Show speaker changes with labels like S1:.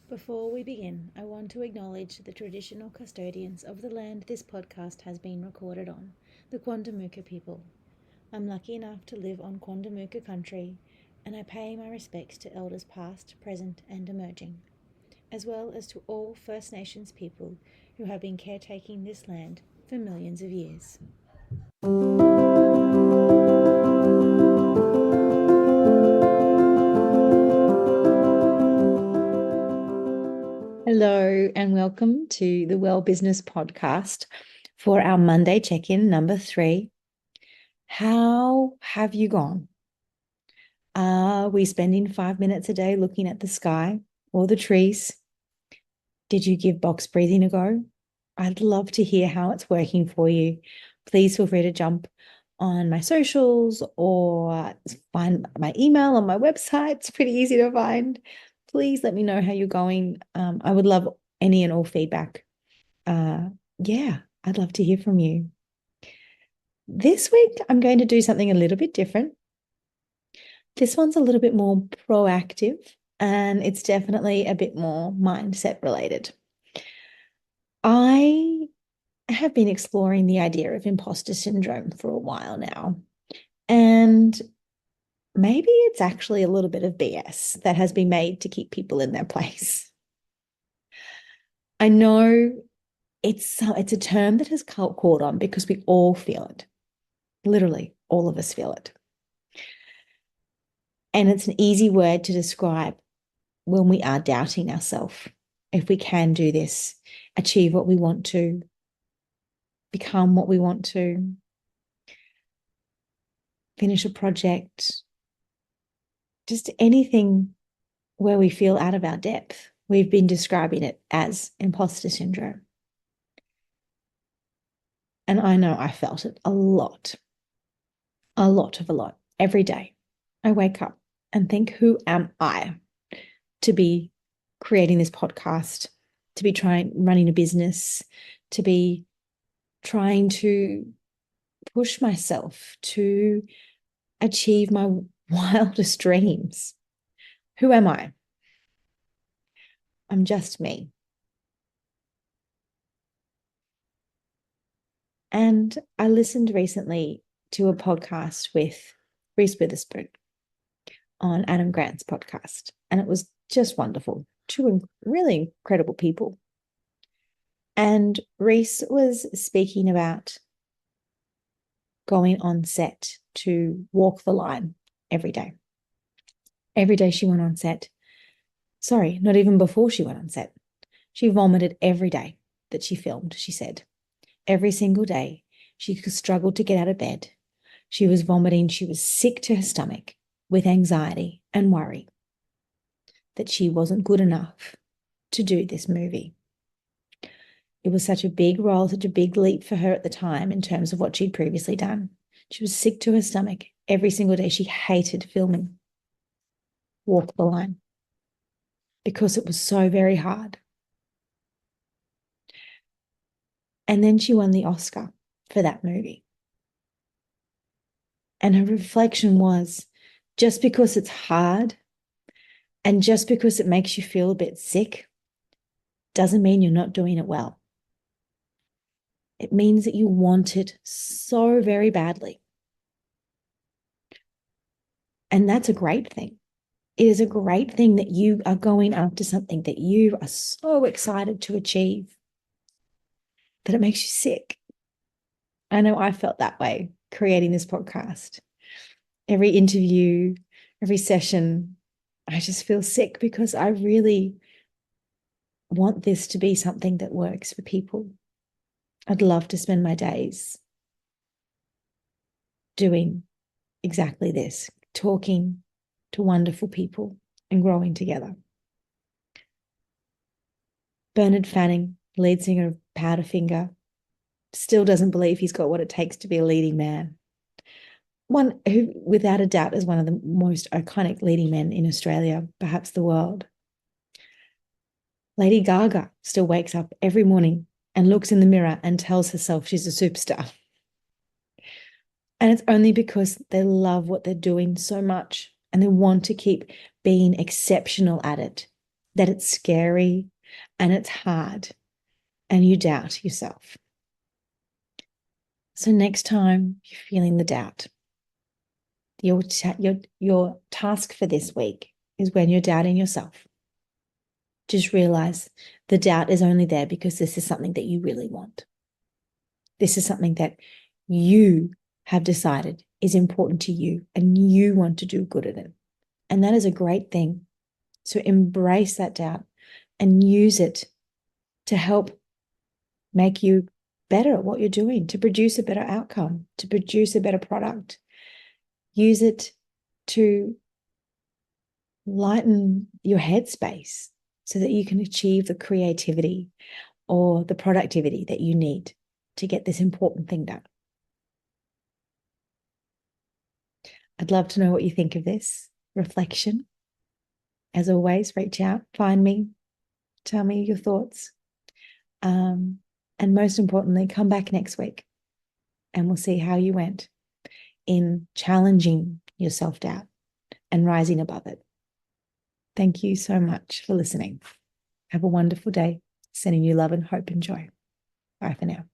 S1: Before we begin, I want to acknowledge the traditional custodians of the land this podcast has been recorded on, the Quandamooka people. I'm lucky enough to live on Quandamooka country, and I pay my respects to elders past, present, and emerging, as well as to all First Nations people who have been caretaking this land for millions of years. Hello, and welcome to the Well Business Podcast for our Monday check-in number 3. How have you gone? Are we spending 5 minutes a day looking at the sky or the trees? Did you give box breathing a go? I'd love to hear how it's working for you. Please feel free to jump on my socials or find my email on my website. It's pretty easy to find. Please let me know how you're going. I would love any and all feedback. I'd love to hear from you. This week, I'm going to do something a little bit different. This one's a little bit more proactive, and it's definitely a bit more mindset related. I have been exploring the idea of imposter syndrome for a while now, and maybe it's actually a little bit of BS that has been made to keep people in their place. I know it's a term that has caught on because we all feel it. Literally, all of us feel it. And it's an easy word to describe when we are doubting ourselves. If we can do this, achieve what we want to, become what we want to, finish a project, just anything where we feel out of our depth. We've been describing it as imposter syndrome. And I know I felt it a lot, every day. I wake up and think, who am I to be creating this podcast, to be running a business, to be trying to push myself to achieve my wildest dreams? Who am I? I'm just me. And I listened recently to a podcast with Reese Witherspoon on Adam Grant's podcast, and it was just wonderful. Two really incredible people. And Reese was speaking about going on set to walk the line every day. Every day she went on set. Sorry, not even before she went on set. She vomited every day that she filmed, she said. Every single day, she struggled to get out of bed. She was vomiting. She was sick to her stomach with anxiety and worry that she wasn't good enough to do this movie. It was such a big role, such a big leap for her at the time in terms of what she'd previously done. She was sick to her stomach every single day. She hated filming Walk the Line because it was so very hard. And then she won the Oscar for that movie. And her reflection was, just because it's hard and just because it makes you feel a bit sick doesn't mean you're not doing it well. It means that you want it so very badly. And that's a great thing. It is a great thing that you are going after something that you are so excited to achieve that it makes you sick. I know I felt that way creating this podcast. Every interview, every session, I just feel sick because I really want this to be something that works for people. I'd love to spend my days doing exactly this, talking to wonderful people and growing together. Bernard Fanning, lead singer of Powderfinger, still doesn't believe he's got what it takes to be a leading man. One who, without a doubt, is one of the most iconic leading men in Australia, perhaps the world. Lady Gaga still wakes up every morning and looks in the mirror and tells herself she's a superstar. And it's only because they love what they're doing so much and they want to keep being exceptional at it that it's scary and it's hard and you doubt yourself. So next time you're feeling the doubt, your task for this week is when you're doubting yourself, just realize the doubt is only there because this is something that you really want. This is something that you have decided is important to you and you want to do good at it. And that is a great thing. So embrace that doubt and use it to help make you better at what you're doing, to produce a better outcome, to produce a better product. Use it to lighten your headspace so that you can achieve the creativity or the productivity that you need to get this important thing done. I'd love to know what you think of this reflection. As always, reach out, find me, tell me your thoughts. And most importantly, come back next week and we'll see how you went in challenging your self-doubt and rising above it. Thank you so much for listening. Have a wonderful day. Sending you love and hope and joy. Bye for now.